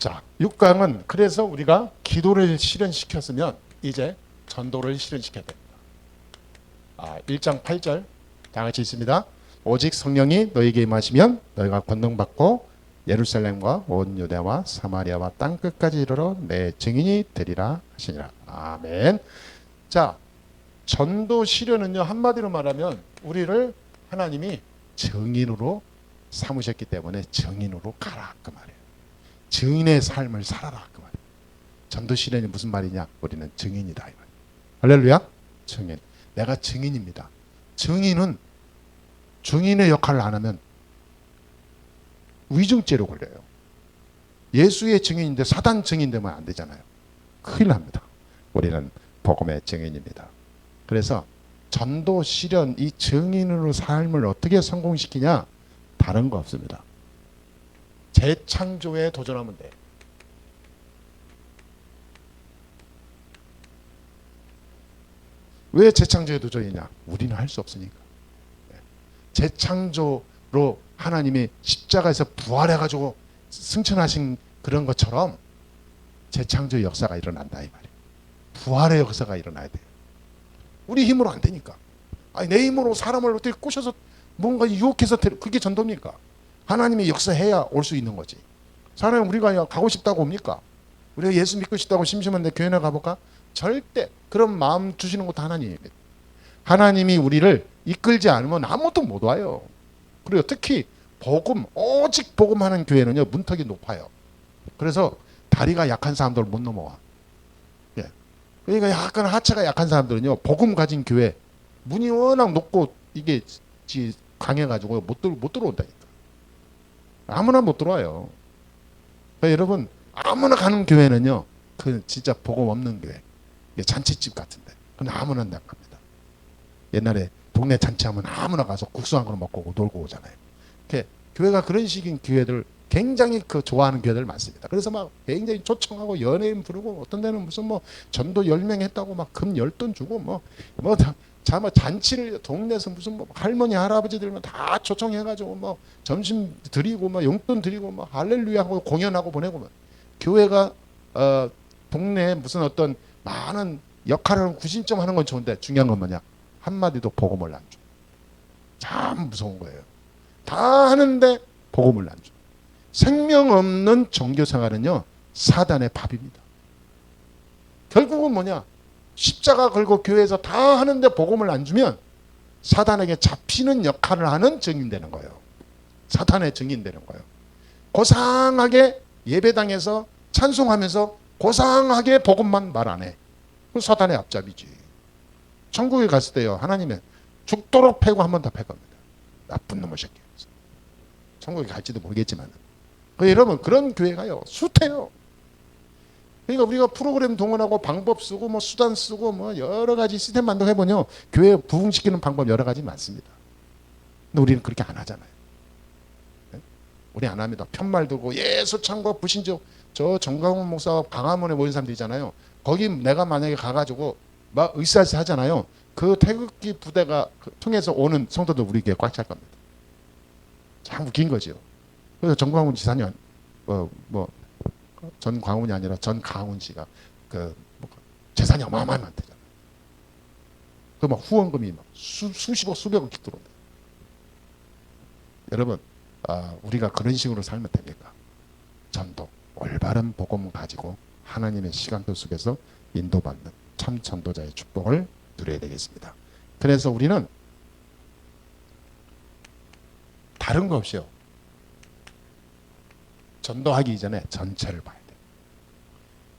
자, 6강은 그래서 우리가 기도를 실현시켰으면 이제 전도를 실현시켜야 됩니다. 1장 8절 다 같이 있습니다. 오직 성령이 너희에게 임하시면 너희가 권능받고 예루살렘과 온 유대와 사마리아와 땅끝까지 이르러 내 증인이 되리라 하시니라. 아멘. 자, 전도 실현은요, 한마디로 말하면 우리를 하나님이 증인으로 삼으셨기 때문에 증인으로 가라 그 말이에요. 증인의 삶을 살아라 그 말이에요. 전도 실현이 무슨 말이냐? 우리는 증인이다 이 말이에요. 할렐루야. 증인. 내가 증인입니다. 증인은 증인의 역할을 안 하면 위증죄로 걸려요. 예수의 증인인데 사단 증인 되면 안 되잖아요. 큰일 납니다. 우리는 복음의 증인입니다. 그래서 전도 실현 이 증인으로 삶을 어떻게 성공시키냐? 다른 거 없습니다. 재창조에 도전하면 돼. 왜 재창조에 도전이냐? 우리는 할 수 없으니까. 재창조로 하나님이 십자가에서 부활해가지고 승천하신 그런 것처럼 재창조의 역사가 일어난다 이 말이에요. 부활의 역사가 일어나야 돼요. 우리 힘으로 안 되니까. 아니, 내 힘으로 사람을 어떻게 꼬셔서 뭔가 유혹해서 그게 전도입니까? 하나님이 역사해야 올 수 있는 거지. 사람은 우리가 가고 싶다고 옵니까? 우리가 예수 믿고 싶다고 심심한데 교회나 가볼까? 절대 그런 마음 주시는 것도 하나님입니다. 하나님이 우리를 이끌지 않으면 아무것도 못 와요. 그리고 특히 복음, 오직 복음하는 교회는요, 문턱이 높아요. 그래서 다리가 약한 사람들 못 넘어와. 예. 그러니까 약간 하체가 약한 사람들은요, 복음 가진 교회 문이 워낙 높고 이게 강해가지고 못 들어온다니까. 아무나 못 들어와요. 그러니까 여러분, 아무나 가는 교회는요, 그 진짜 복음 없는 교회, 잔치집 같은데, 그건 아무나 안 갑니다. 옛날에 동네 잔치하면 아무나 가서 국수 한 그릇 먹고 오고 놀고 오잖아요. 교회가 그런 식인 교회들 굉장히 좋아하는 교회들 많습니다. 그래서 막 굉장히 초청하고 연예인 부르고 어떤 데는 무슨 뭐 전도 10명 했다고 막 금 10돈 주고 잔치를 동네에서 무슨 뭐 할머니 할아버지들만 다 초청해가지고 뭐 점심 드리고 뭐 용돈 드리고 뭐 할렐루야 하고 공연하고 보내고 교회가 동네에 무슨 어떤 많은 역할을 구심점 하는 건 좋은데 중요한 건 뭐냐? 한마디도 복음을 안 줘. 참 무서운 거예요. 다 하는데 복음을 안 줘. 생명 없는 종교생활은요, 사단의 밥입니다. 결국은 뭐냐? 십자가 걸고 교회에서 다 하는데 복음을 안 주면 사단에게 잡히는 역할을 하는 증인되는 거예요. 사탄의 증인되는 거예요. 고상하게 예배당에서 찬송하면서 고상하게 복음만 말 안 해. 그 사단의 앞잡이지. 천국에 갔을 때요, 하나님은 죽도록 패고 한 번 더 패 겁니다. 나쁜 놈의 새끼. 천국에 갈지도 모르겠지만. 여러분, 그런 교회가요, 숱해요. 그러니까 우리가 프로그램 동원하고 방법 쓰고 뭐 수단 쓰고 뭐 여러 가지 시스템 만들어보면요, 교회 부흥시키는 방법 여러 가지 많습니다. 근데 우리는 그렇게 안 하잖아요. 우리 안 합니다. 편말 들고 예수 창과 불신족, 저 정강훈 목사 광화문에 모인 사람들 있잖아요. 거기 내가 만약에 가가지고 막 으쌰으쌰 하잖아요. 그 태극기 부대가 통해서 오는 성도들 우리 교회 꽉 찰 겁니다. 참 웃긴 거죠. 그래서 정광훈 지사님, 전광훈이 아니라 전강훈 씨가 재산이 어마어마하게 많대잖아요. 그 막 후원금이 막 수십억 수백억 들어온다. 여러분, 우리가 그런 식으로 살면 됩니까? 전도, 올바른 복음 가지고 하나님의 시간표 속에서 인도받는 참 전도자의 축복을 누려야 되겠습니다. 그래서 우리는 다른 거 없이요, 전도하기 이전에 전체를 봐야 돼요.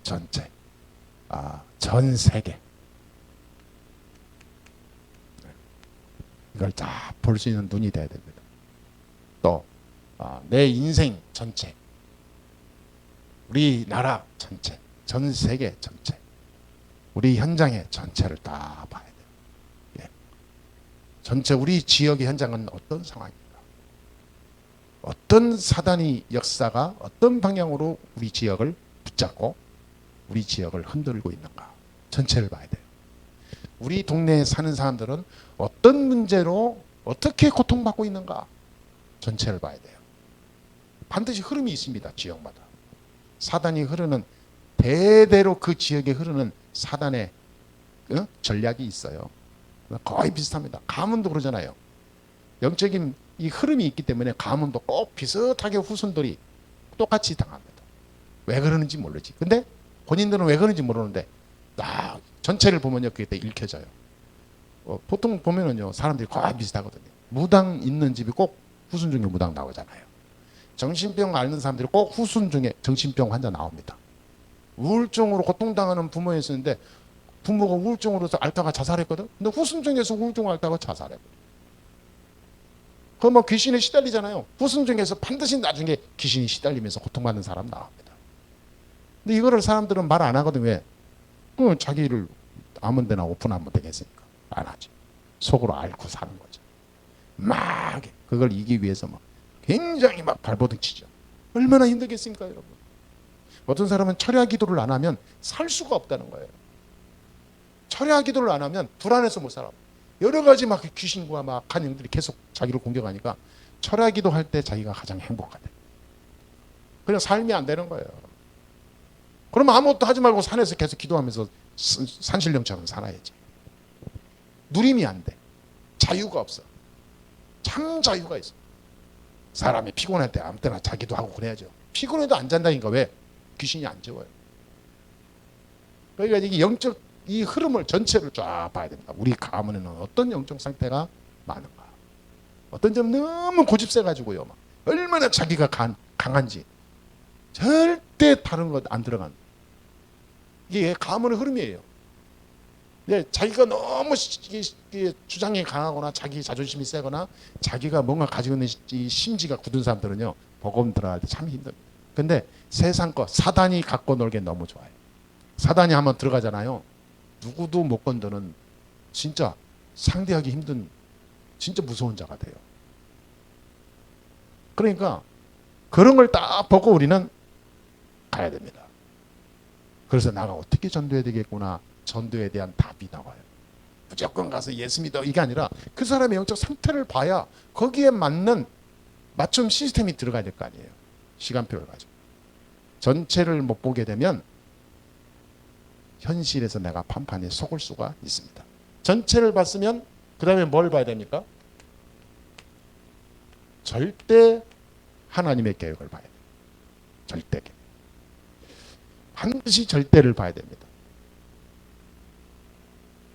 전체. 전 세계. 이걸 다 볼 수 있는 눈이 돼야 됩니다. 또 내 인생 전체, 우리나라 전체, 전 세계 전체, 우리 현장의 전체를 다 봐야 돼요. 예. 전체 우리 지역의 현장은 어떤 상황입니까? 어떤 사단이 역사가 어떤 방향으로 우리 지역을 붙잡고 우리 지역을 흔들고 있는가? 전체를 봐야 돼요. 우리 동네에 사는 사람들은 어떤 문제로 어떻게 고통받고 있는가? 전체를 봐야 돼요. 반드시 흐름이 있습니다. 지역마다. 사단이 흐르는 대대로 그 지역에 흐르는 사단의 전략이 있어요. 거의 비슷합니다. 가문도 그러잖아요. 영적인 이 흐름이 있기 때문에 가문도 꼭 비슷하게 후손들이 똑같이 당합니다. 왜 그러는지 모르지. 근데 본인들은 왜 그런지 모르는데 전체를 보면요 그게 다 읽혀져요. 보통 보면은요 사람들이 거의 비슷하거든요. 무당 있는 집이 꼭 후손 중에 무당 나오잖아요. 정신병 앓는 사람들이 꼭 후손 중에 정신병 환자 나옵니다. 우울증으로 고통당하는 부모가 있었는데 부모가 우울증으로 앓다가 자살했거든. 근데 후손 중에서 우울증을 앓다가 자살했거든. 그뭐 귀신에 시달리잖아요. 후손 중에서 반드시 나중에 귀신이 시달리면서 고통받는 사람 나옵니다. 근데 이거를 사람들은 말 안 하거든. 왜? 자기를 아무 데나 오픈하면 되겠으니까 안 하지. 속으로 앓고 사는 거죠. 막 그걸 이기기 위해서 막 굉장히 막 발버둥 치죠. 얼마나 힘들겠습니까, 여러분? 어떤 사람은 철야 기도를 안 하면 살 수가 없다는 거예요. 철야 기도를 안 하면 불안해서 못 살아. 여러 가지 막 귀신과 막 악한 영들이 계속 자기를 공격하니까 철야 기도할 때 자기가 가장 행복하대. 그냥 삶이 안 되는 거예요. 그러면 아무것도 하지 말고 산에서 계속 기도하면서 산신령처럼 살아야지. 누림이 안 돼. 자유가 없어. 참 자유가 있어. 사람이 피곤할 때 아무 때나 자기도 하고 그래야죠. 피곤해도 안 잔다니까. 왜? 귀신이 안 재워요. 그러니까 이게 영적 이 흐름을 전체를 쫙 봐야 됩니다. 우리 가문에는 어떤 영적 상태가 많은가. 어떤 점 너무 고집세가지고요. 막 얼마나 자기가 강한지 절대 다른 것 안 들어간. 이게 가문의 흐름이에요. 자기가 너무 주장이 강하거나 자기 자존심이 세거나 자기가 뭔가 가지고 있는 이 심지가 굳은 사람들은요 복음 들어갈 때 참 힘듭니다. 근데 세상 거 사단이 갖고 놀게 너무 좋아요. 사단이 한번 들어가잖아요. 누구도 못 건드는 진짜 상대하기 힘든 진짜 무서운 자가 돼요. 그러니까 그런 걸 딱 보고 우리는 가야 됩니다. 그래서 나가 어떻게 전도해야 되겠구나. 전도에 대한 답이 나와요. 무조건 가서 예수 믿어 이게 아니라 그 사람의 영적 상태를 봐야 거기에 맞는 맞춤 시스템이 들어가야 될 거 아니에요. 시간표를 가지고. 전체를 못 보게 되면 현실에서 내가 판판에 속을 수가 있습니다. 전체를 봤으면 그 다음에 뭘 봐야 됩니까? 절대 하나님의 계획을 봐야 돼요. 절대 계획. 반드시 절대를 봐야 됩니다.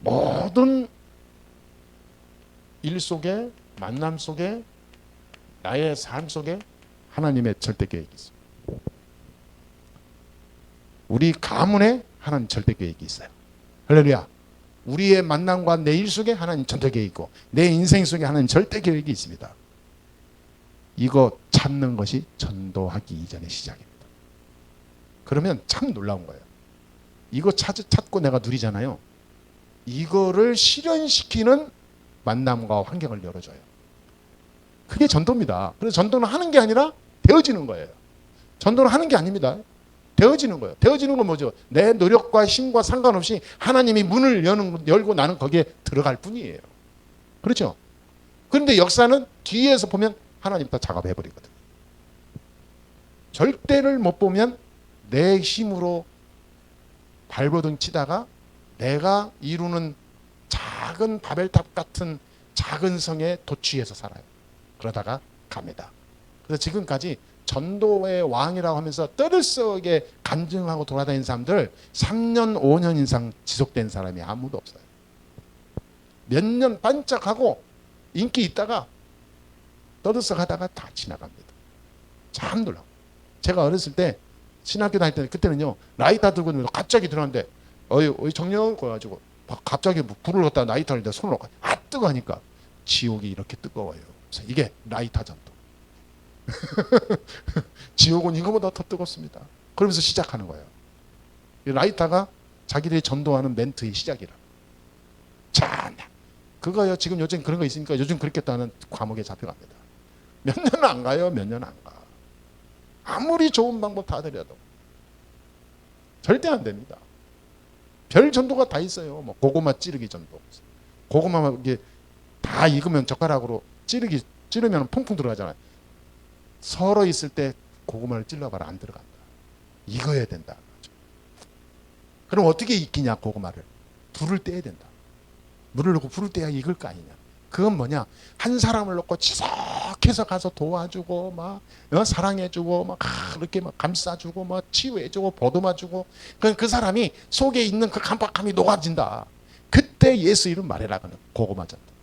모든 일 속에 만남 속에 나의 삶 속에 하나님의 절대 계획이 있어요. 우리 가문에 하나님 절대 계획이 있어요. 할렐루야. 우리의 만남과 내 일 속에 하나님 절대 계획이 있고 내 인생 속에 하나님 절대 계획이 있습니다. 이거 찾는 것이 전도하기 이전의 시작입니다. 그러면 참 놀라운 거예요. 이거 찾고 내가 누리잖아요. 이거를 실현시키는 만남과 환경을 열어줘요. 그게 전도입니다. 그래서 전도는 하는 게 아니라 되어지는 거예요. 전도는 하는 게 아닙니다. 되어지는 거예요. 되어지는 건 뭐죠? 내 노력과 힘과 상관없이 하나님이 문을 열고 나는 거기에 들어갈 뿐이에요. 그렇죠? 그런데 역사는 뒤에서 보면 하나님 다 작업해버리거든요. 절대를 못 보면 내 힘으로 발버둥 치다가 내가 이루는 작은 바벨탑 같은 작은 성에 도취해서 살아요. 그러다가 갑니다. 그래서 지금까지 전도의 왕이라고 하면서 떠들썩하게 간증하고 돌아다니는 사람들 3년 5년 이상 지속된 사람이 아무도 없어요. 몇 년 반짝하고 인기 있다가 떠들썩하다가 다 지나갑니다. 참 놀라워. 제가 어렸을 때 신학교 다닐 때 그때는요 라이터 들고 있는데 갑자기 들어왔는데 어이 정녕 그래가지고 갑자기 불을 갖다 라이터를 내 손으로 뜨거 하니까 지옥이 이렇게 뜨거워요. 그래서 이게 라이터 전도. 지옥은 이거보다 더 뜨겁습니다. 그러면서 시작하는 거예요. 라이터가 자기들이 전도하는 멘트의 시작이라. 자, 그거요. 지금 요즘 그런 거 있으니까 요즘 그렇겠다는 과목에 잡혀갑니다. 몇 년 안 가요. 몇 년 안 가. 아무리 좋은 방법 다 들여도 절대 안 됩니다. 별 전도가 다 있어요. 뭐 고구마 찌르기 전도. 고구마 이게 다 익으면 젓가락으로 찌르면 퐁퐁 들어가잖아요. 서로 있을 때 고구마를 찔러봐라 안 들어간다. 익어야 된다. 그럼 어떻게 익히냐 고구마를. 불을 떼야 된다. 물을 넣고 불을 떼야 익을 거 아니냐. 그건 뭐냐, 한 사람을 놓고 지속해서 가서 도와주고 막 사랑해주고 막 이렇게 막 감싸주고 막 치유해주고 보듬어주고 그 사람이 속에 있는 그 깜빡함이 녹아진다. 그때 예수 이름 말해라. 그는 고구마전도.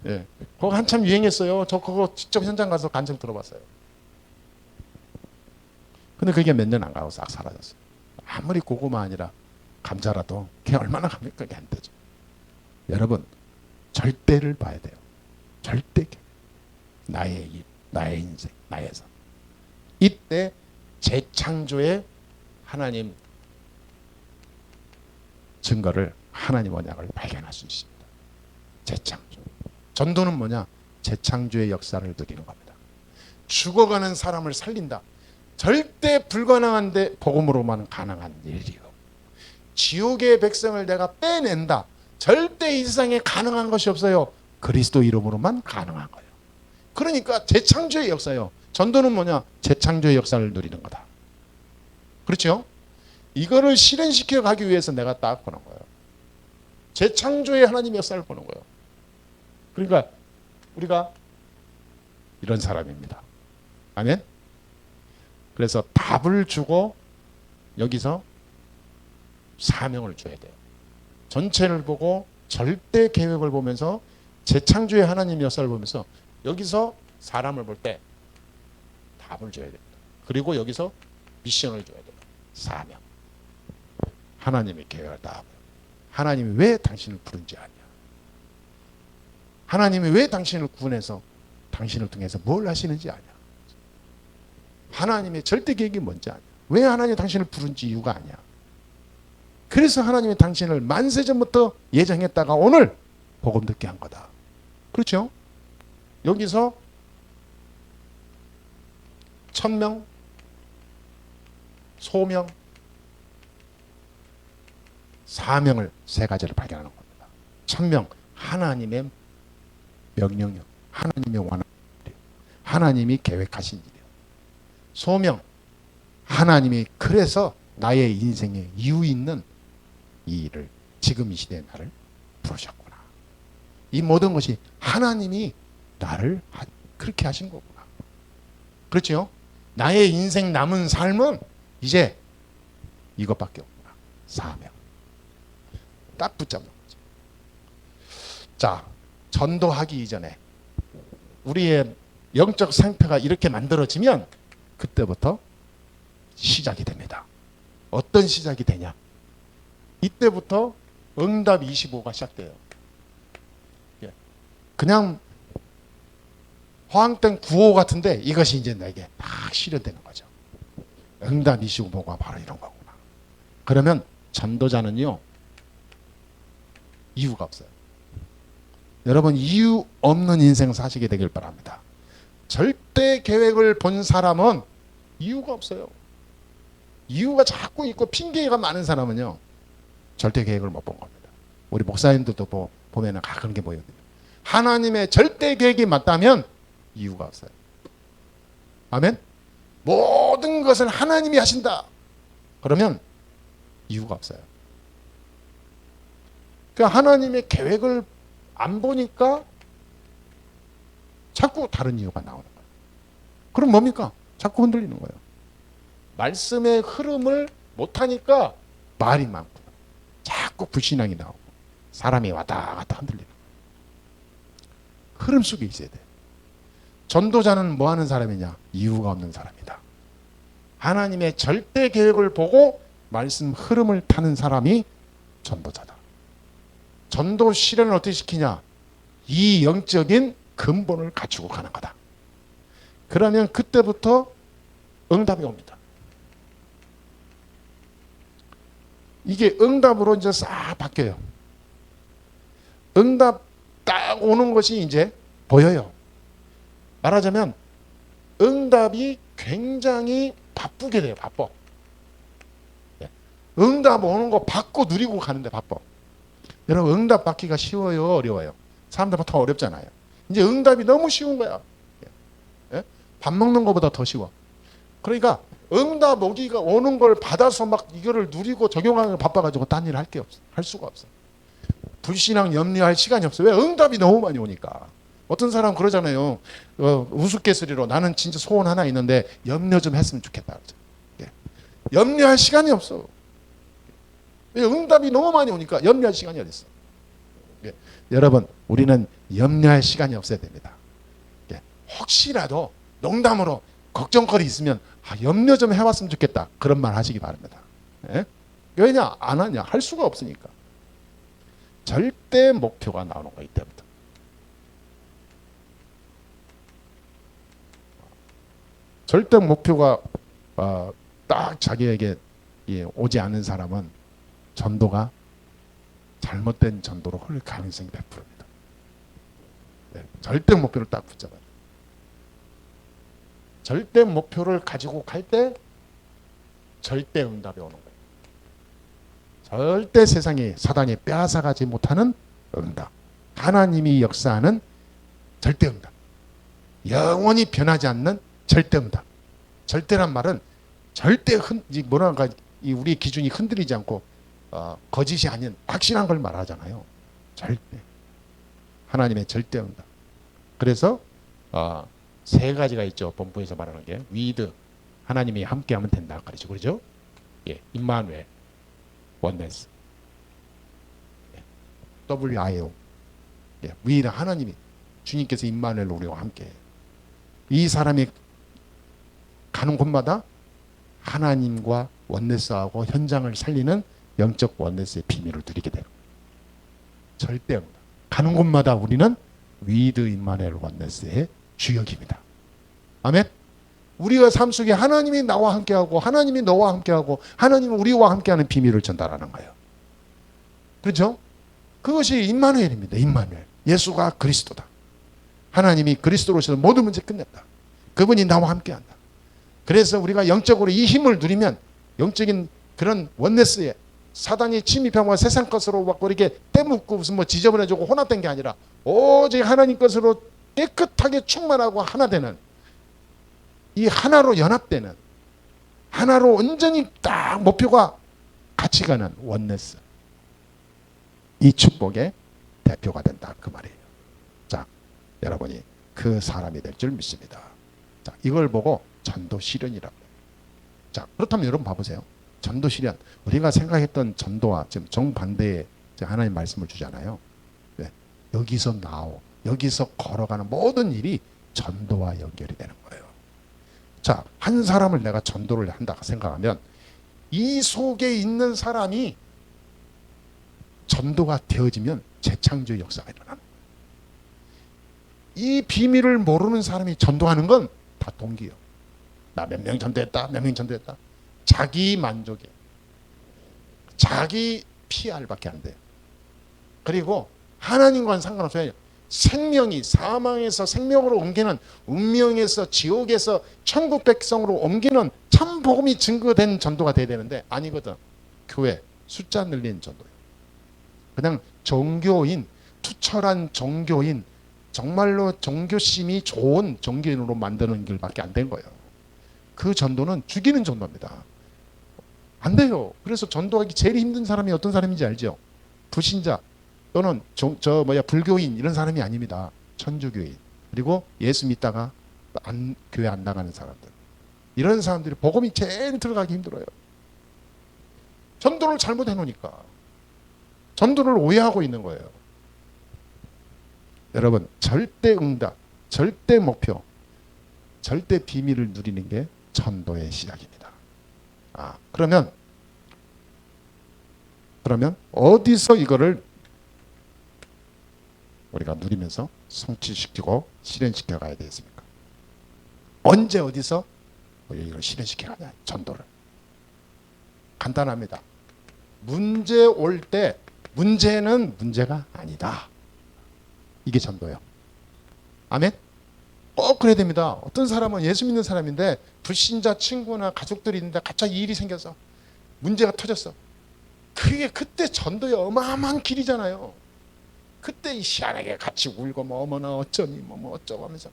예, 그거 한참 유행했어요. 저 그거 직접 현장 가서 간증 들어봤어요. 근데 그게 몇 년 안 가고 싹 사라졌어요. 아무리 고구마 아니라 감자라도 그게 얼마나 갑니까? 그게 안 되죠. 여러분, 절대를 봐야 돼요. 절대. 나의 입, 나의 인생, 나의 삶. 이때 재창조의 하나님 증거를, 하나님 언약을 발견할 수 있습니다. 재창조. 전도는 뭐냐? 재창조의 역사를 누리는 겁니다. 죽어가는 사람을 살린다. 절대 불가능한데 복음으로만 가능한 일이요. 지옥의 백성을 내가 빼낸다. 절대 이 세상에 가능한 것이 없어요. 그리스도 이름으로만 가능한 거예요. 그러니까 재창조의 역사예요. 전도는 뭐냐? 재창조의 역사를 누리는 거다. 그렇죠? 이거를 실현시켜 가기 위해서 내가 딱 보는 거예요. 재창조의 하나님의 역사를 보는 거예요. 그러니까 우리가 이런 사람입니다. 아멘? 그래서 답을 주고 여기서 사명을 줘야 돼요. 전체를 보고 절대 계획을 보면서 재창조의 하나님의 역사를 보면서 여기서 사람을 볼 때 답을 줘야 됩니다. 그리고 여기서 미션을 줘야 돼요. 사명. 하나님의 계획을 다 하고요. 하나님이 왜 당신을 부른지 아냐. 하나님이 왜 당신을 구원해서 당신을 통해서 뭘 하시는지 아냐. 하나님의 절대 계획이 뭔지 아냐. 왜 하나님이 당신을 부른지 이유가 아냐. 그래서 하나님이 당신을 만세전부터 예정했다가 오늘 복음 듣게 한 거다. 그렇죠? 여기서 1000명, 소명, 사명을 세 가지를 발견하는 겁니다. 1000명, 하나님의 명령이요. 하나님의 원하는 일이요. 하나님이 계획하신 일이요. 소명, 하나님이 그래서 나의 인생에 이유 있는 이 일을 지금 이 시대에 나를 부르셨구나. 이 모든 것이 하나님이 나를 그렇게 하신 거구나. 그렇죠? 나의 인생 남은 삶은 이제 이것밖에 없구나. 사명. 딱 붙잡는 거죠. 자, 전도하기 이전에 우리의 영적 상태가 이렇게 만들어지면 그때부터 시작이 됩니다. 어떤 시작이 되냐? 이때부터 응답 25가 시작돼요. 그냥 화양땡 9호 같은데 이것이 이제 내게 딱 실현되는 거죠. 응답 25가 바로 이런 거구나. 그러면 전도자는요, 이유가 없어요. 여러분, 이유 없는 인생 사시게 되길 바랍니다. 절대 계획을 본 사람은 이유가 없어요. 이유가 자꾸 있고 핑계가 많은 사람은요, 절대 계획을 못 본 겁니다. 우리 목사님들도 보면 그런 게 보이거든요. 하나님의 절대 계획이 맞다면 이유가 없어요. 아멘? 모든 것을 하나님이 하신다. 그러면 이유가 없어요. 그러니까 하나님의 계획을 안 보니까 자꾸 다른 이유가 나오는 거예요. 그럼 뭡니까? 자꾸 흔들리는 거예요. 말씀의 흐름을 못하니까 말이 많고 자꾸 불신앙이 나오고 사람이 왔다 갔다 흔들리는 거예요. 흐름 속에 있어야 돼요. 전도자는 뭐 하는 사람이냐? 이유가 없는 사람이다. 하나님의 절대 계획을 보고 말씀 흐름을 타는 사람이 전도자다. 전도 실현을 어떻게 시키냐? 이 영적인 근본을 갖추고 가는 거다. 그러면 그때부터 응답이 옵니다. 이게 응답으로 이제 싹 바뀌어요. 응답 딱 오는 것이 이제 보여요. 말하자면 응답이 굉장히 바쁘게 돼요. 바빠. 응답 오는 거 받고 누리고 가는데 바빠. 여러분, 응답 받기가 쉬워요? 어려워요? 사람들 보통 어렵잖아요. 이제 응답이 너무 쉬운 거야. 밥 먹는 것보다 더 쉬워. 그러니까 응답 오기가 오는 걸 받아서 막 이거를 누리고 적용하는 바빠가지고 딴 일 할 게 없어. 할 수가 없어. 불신앙 염려할 시간이 없어. 왜? 응답이 너무 많이 오니까. 어떤 사람 그러잖아요. 우스갯소리로 나는 진짜 소원 하나 있는데 염려 좀 했으면 좋겠다. 예. 염려할 시간이 없어. 응답이 너무 많이 오니까 염려할 시간이 어디 있어. 예. 여러분, 우리는 염려할 시간이 없어야 됩니다. 예. 혹시라도 농담으로 걱정거리 있으면 염려 좀 해봤으면 좋겠다. 그런 말 하시기 바랍니다. 예? 왜냐? 안 하냐? 할 수가 없으니까. 절대 목표가 나오는 거 이때부터. 절대 목표가 딱 자기에게 오지 않는 사람은 전도가 잘못된 전도로 흘릴 가능성이 100%입니다. 네, 절대 목표를 딱 붙잡아요. 절대 목표를 가지고 갈 때 절대 응답이 오는 거예요. 절대 세상에 사단이 빼앗아가지 못하는 응답. 하나님이 역사하는 절대 응답. 영원히 변하지 않는 절대 응답. 절대란 말은 절대 뭐랄까 우리의 기준이 흔들리지 않고 거짓이 아닌 확실한 걸 말하잖아요. 절대. 하나님의 절대 응답. 그래서 세 가지가 있죠. 본부에서 말하는 게 위드 하나님이 함께하면 된다. 그렇죠? 예, 임마누엘 원네스. WIO. 예, 위드 하나님이 주님께서 임마누엘로 우리와 함께해요. 이 사람이 가는 곳마다 하나님과 원네스하고 현장을 살리는 영적 원네스의 비밀을 누리게 되는 거예요. 절대 응답. 가는 곳마다 우리는 위드 임마누엘 원네스의 주역입니다. 아멘. 우리가 삶 속에 하나님이 나와 함께하고 하나님이 너와 함께하고 하나님이 우리와 함께하는 비밀을 전달하는 거예요. 그렇죠? 그것이 임마누엘입니다. 임마누엘. 예수가 그리스도다. 하나님이 그리스도로 오셔서 모든 문제 끝냈다. 그분이 나와 함께한다. 그래서 우리가 영적으로 이 힘을 누리면 영적인 그런 원네스에 사단이 침입하고 세상 것으로 막 이렇게 떼묻고 무슨 뭐 지저분해지고 혼합된 게 아니라 오직 하나님 것으로 깨끗하게 충만하고 하나 되는 이 하나로 연합되는 하나로 온전히 딱 목표가 같이 가는 원네스. 이 축복의 대표가 된다. 그 말이에요. 자, 여러분이 그 사람이 될 줄 믿습니다. 자, 이걸 보고 전도 실현이라고 해요. 자, 그렇다면 여러분 봐보세요. 전도 실현. 우리가 생각했던 전도와 지금 정반대의 하나님 말씀을 주잖아요. 네. 여기서 나오. 여기서 걸어가는 모든 일이 전도와 연결이 되는 거예요. 자, 한 사람을 내가 전도를 한다 생각하면 이 속에 있는 사람이 전도가 되어지면 재창조의 역사가 일어나는 거예요. 이 비밀을 모르는 사람이 전도하는 건 다 동기예요. 나 몇 명 전도했다. 몇 명 전도했다. 자기 만족이에요. 자기 PR밖에 안 돼요. 그리고 하나님과는 상관없어요. 생명이 사망에서 생명으로 옮기는 운명에서 지옥에서 천국 백성으로 옮기는 참 복음이 증거된 전도가 돼야 되는데 아니거든. 교회 숫자 늘린 전도예요. 그냥 종교인, 투철한 종교인, 정말로 종교심이 좋은 종교인으로 만드는 길밖에 안 된 거예요. 그 전도는 죽이는 전도입니다. 안 돼요. 그래서 전도하기 제일 힘든 사람이 어떤 사람인지 알죠? 불신자 또는 불교인 이런 사람이 아닙니다. 천주교인 그리고 예수 믿다가 교회 안 나가는 사람들. 이런 사람들이 복음이 제일 들어가기 힘들어요. 전도를 잘못해 놓으니까. 전도를 오해하고 있는 거예요. 여러분, 절대 응답, 절대 목표, 절대 비밀을 누리는 게 전도의 시작입니다. 그러면 어디서 이거를 우리가 누리면서 성취시키고 실현시켜 가야 되겠습니까? 언제 어디서 이걸 실현시켜 가냐? 전도를. 간단합니다. 문제 올 때 문제는 문제가 아니다. 이게 전도예요. 아멘? 꼭 그래야 됩니다. 어떤 사람은 예수 믿는 사람인데 불신자 친구나 가족들이 있는데 갑자기 일이 생겨서 문제가 터졌어. 그때 전도의 어마어마한 길이잖아요. 그때 희한하게 같이 울고 뭐 어머나 어쩌니 뭐 어쩌고 하면서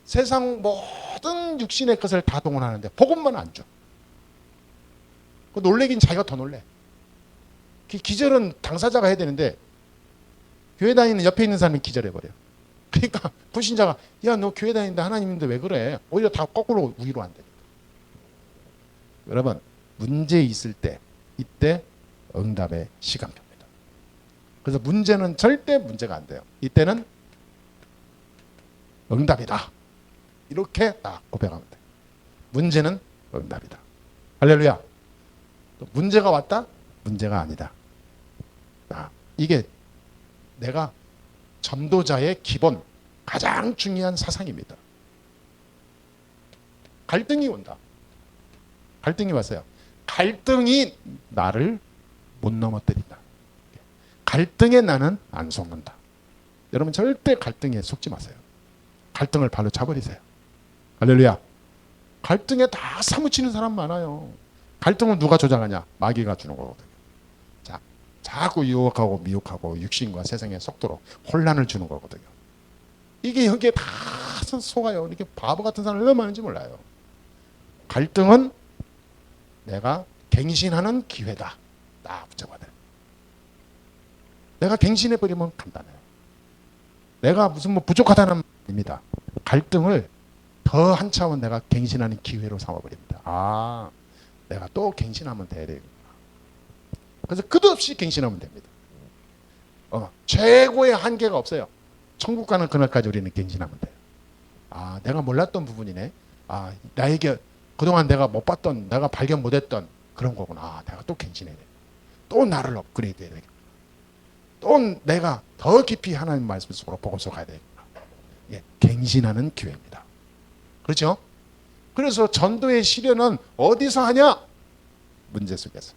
세상 모든 육신의 것을 다 동원하는데 복음만 안 줘. 그 놀래긴 자기가 더 놀래. 기절은 당사자가 해야 되는데 교회 다니는 옆에 있는 사람이 기절해버려. 그러니까 불신자가 야 너 교회 다니는데 하나님인데 왜 그래? 오히려 다 거꾸로 위로 안 되니까. 여러분 문제 있을 때 이때 응답의 시간표입니다. 그래서 문제는 절대 문제가 안 돼요. 이때는 응답이다. 이렇게 딱 고백하면 돼. 문제는 응답이다. 할렐루야. 또 문제가 왔다? 문제가 아니다. 이게 내가 전도자의 기본 가장 중요한 사상입니다. 갈등이 온다. 갈등이 왔어요. 갈등이 나를 못 넘어뜨린다. 갈등에 나는 안 속는다. 여러분 절대 갈등에 속지 마세요. 갈등을 발로 차버리세요. 할렐루야. 갈등에 다 사무치는 사람 많아요. 갈등은 누가 조장하냐? 마귀가 주는 거거든요. 자꾸 유혹하고 미혹하고 육신과 세상의 속도로 혼란을 주는 거거든요. 이게 여기에 다 속아요. 이렇게 바보 같은 사람이 얼마나 많은지 몰라요. 갈등은 내가 갱신하는 기회다. 딱 붙잡아야 돼. 내가 갱신해버리면 간단해요. 내가 무슨 뭐 부족하다는 말입니다. 갈등을 더 한 차원 내가 갱신하는 기회로 삼아버립니다. 아, 내가 또 갱신하면 돼야 되겠구나. 그래서 끝없이 갱신하면 됩니다. 최고의 한계가 없어요. 천국 가는 그날까지 우리는 갱신하면 돼요. 아, 내가 몰랐던 부분이네. 아, 나에게 그동안 내가 못 봤던, 내가 발견 못했던 그런 거구나. 아, 내가 또 갱신해야 돼. 또 나를 업그레이드 해야 되겠구나. 또 내가 더 깊이 하나님 말씀 속으로 보고서 가야 되겠구나. 예, 갱신하는 기회입니다. 그렇죠? 그래서 전도의 시련은 어디서 하냐? 문제 속에서.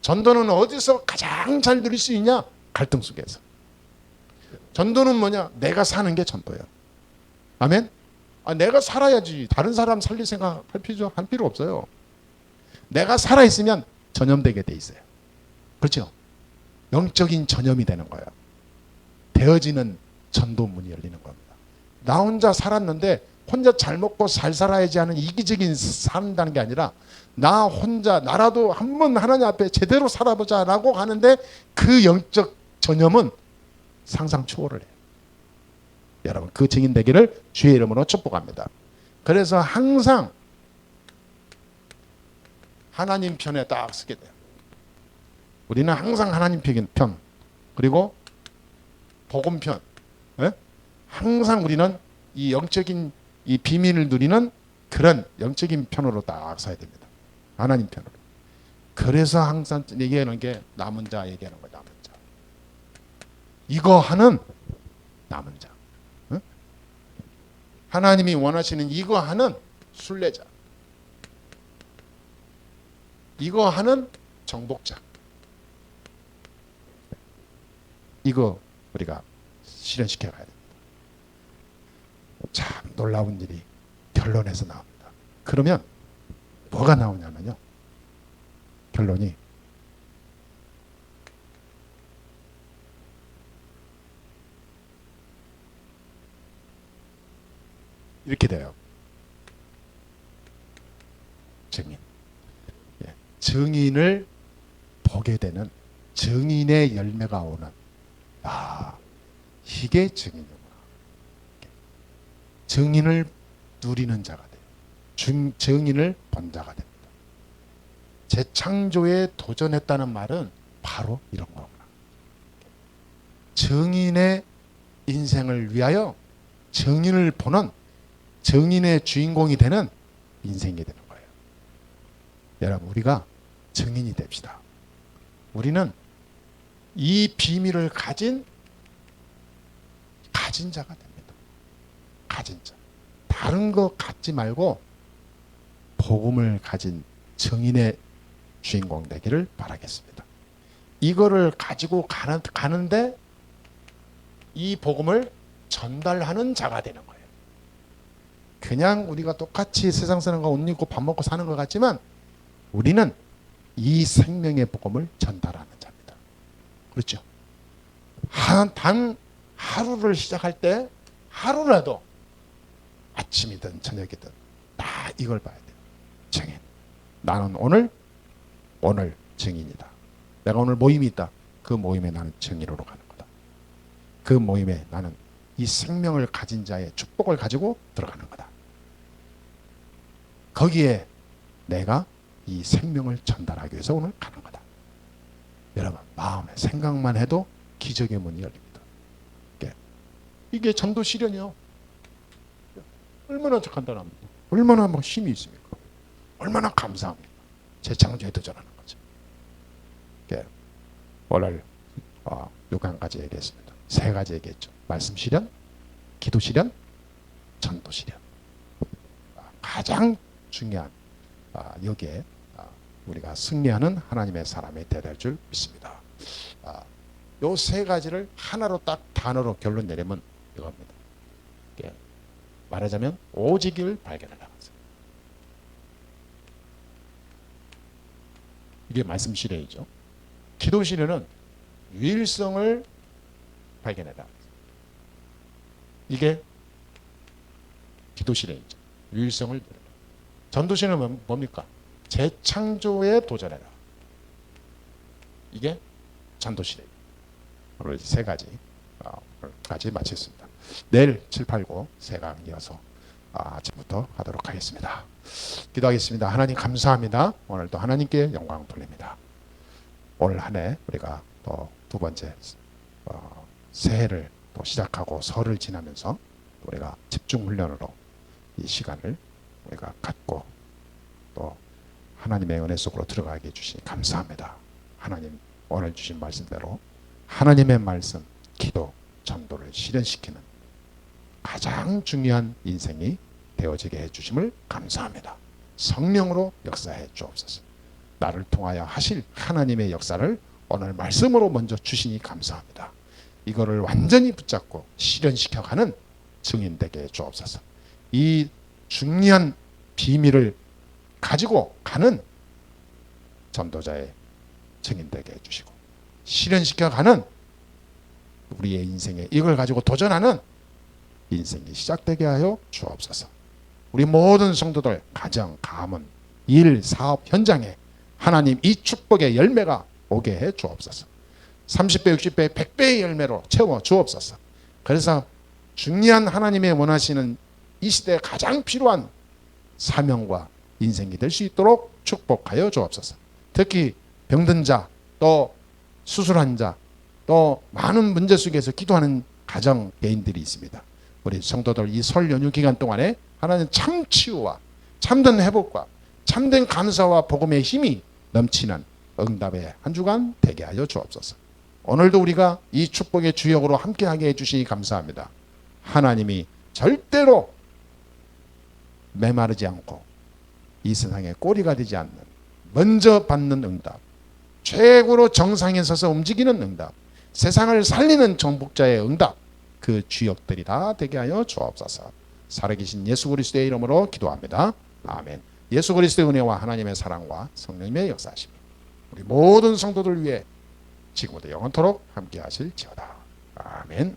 전도는 어디서 가장 잘 누릴 수 있냐? 갈등 속에서. 전도는 뭐냐? 내가 사는 게 전도예요. 아멘? 내가 살아야지. 다른 사람 살릴 생각 할 필요 없어요. 내가 살아있으면 전염되게 돼 있어요. 그렇죠? 영적인 전염이 되는 거예요. 되어지는 전도문이 열리는 겁니다. 나 혼자 살았는데 혼자 잘 먹고 잘 살아야지 하는 이기적인 산다는 게 아니라 나 혼자 나라도 한번 하나님 앞에 제대로 살아보자 라고 하는데 그 영적 전염은 상상 초월을 해요. 여러분 그 증인 되기를 주의 이름으로 축복합니다. 그래서 항상 하나님 편에 딱 서게 돼요. 우리는 항상 하나님 편 그리고 복음 편, 예? 항상 우리는 이 영적인 이 비밀을 누리는 그런 영적인 편으로 딱 서야 됩니다. 하나님 편으로. 그래서 항상 얘기하는 게 남은 자 얘기하는 거예요. 남은 자. 이거 하는 남은 자. 응? 하나님이 원하시는 이거 하는 순례자. 이거 하는 정복자. 이거 우리가 실현시켜 가야 됩니다. 참 놀라운 일이 결론에서 나옵니다. 그러면 뭐가 나오냐면요. 결론이 이렇게 돼요. 증인. 예. 증인을 보게 되는 증인의 열매가 오는 이게 증인이구나. 증인을 누리는 자가 돼요. 증인을 본 자가 됩니다. 재창조에 도전했다는 말은 바로 이런 거구나. 증인의 인생을 위하여 증인을 보는 증인의 주인공이 되는 인생이 되는 거예요. 여러분 우리가 증인이 됩시다. 우리는 이 비밀을 가진 자가 됩니다. 가진 자. 다른 거 갖지 말고 복음을 가진 증인의 주인공 되기를 바라겠습니다. 이거를 가지고 가는데 이 복음을 전달하는 자가 되는 거예요. 그냥 우리가 똑같이 세상 사는 거 옷 입고 밥 먹고 사는 것 같지만 우리는 이 생명의 복음을 전달하는 자입니다. 그렇죠? 단 하루를 시작할 때 하루라도 아침이든 저녁이든 다 이걸 봐야 돼요. 증인. 나는 오늘 증인이다. 내가 오늘 모임이 있다. 그 모임에 나는 증인으로 가는 거다. 그 모임에 나는 이 생명을 가진 자의 축복을 가지고 들어가는 거다. 거기에 내가 이 생명을 전달하기 위해서 오늘 가는 거다. 여러분, 마음에 생각만 해도 기적의 문이 열립니다. 이게 전도 시련이요. 얼마나 간단합니까? 얼마나 힘이 있습니까? 얼마나 감사합니까? 재창조에 도전하는 거죠. 오늘 6강까지 얘기했습니다. 3가지 얘기했죠. 말씀 시련, 기도 시련, 전도 시련. 가장 중요한 여기에 우리가 승리하는 하나님의 사람이 되야 될 줄 믿습니다. 요 3가지를 하나로 딱 단어로 결론 내리면 이겁니다. 말하자면 오직을 발견하라. 이게 말씀 시련이죠. 기도 시련은 유일성을 발견해라. 이게 기도 시련이죠. 유일성을. 전도 시련은 뭡니까? 재창조에 도전해라. 이게 전도 시련이에요. 오늘 3가지까지 마치겠습니다. 내일 7, 8, 9 3강 이어서 아침부터 하도록 하겠습니다. 기도하겠습니다. 하나님 감사합니다. 오늘도 하나님께 영광 돌립니다. 올 한 해 우리가 또 2번째 새해를 또 시작하고 설을 지나면서 우리가 집중 훈련으로 이 시간을 우리가 갖고 또 하나님의 은혜 속으로 들어가게 해주시니 감사합니다. 하나님 오늘 주신 말씀대로 하나님의 말씀, 기도, 전도를 실현시키는 가장 중요한 인생이 되어지게 해주심을 감사합니다. 성령으로 역사해 주옵소서. 나를 통하여 하실 하나님의 역사를 오늘 말씀으로 먼저 주시니 감사합니다. 이거를 완전히 붙잡고 실현시켜가는 증인 되게 해 주옵소서. 이 중요한 비밀을 가지고 가는 전도자의 증인 되게 해주시고 실현시켜가는 우리의 인생에 이걸 가지고 도전하는 인생이 시작되게 하여 주옵소서. 우리 모든 성도들 가정, 가문, 일, 사업 현장에 하나님 이 축복의 열매가 오게 해 주옵소서. 30배, 60배, 100배의 열매로 채워 주옵소서. 그래서 중요한 하나님의 원하시는 이 시대에 가장 필요한 사명과 인생이 될 수 있도록 축복하여 주옵소서. 특히 병든 자, 또 수술한 자, 또 많은 문제 속에서 기도하는 가정 개인들이 있습니다. 우리 성도들 이 설 연휴 기간 동안에 하나님 참 치유와 참된 회복과 참된 감사와 복음의 힘이 넘치는 응답의 한 주간 되게 하여 주옵소서. 오늘도 우리가 이 축복의 주역으로 함께하게 해주시니 감사합니다. 하나님이 절대로 메마르지 않고 이 세상에 꼬리가 되지 않는 먼저 받는 응답, 최고로 정상에 서서 움직이는 응답, 세상을 살리는 정복자의 응답, 그 주역들이 다 되게 하여 주옵소서. 살아계신 예수 그리스도의 이름으로 기도합니다. 아멘. 예수 그리스도의 은혜와 하나님의 사랑과 성령님의 역사하심 우리 모든 성도들 위해 지금부터 영원토록 함께 하실지어다. 아멘.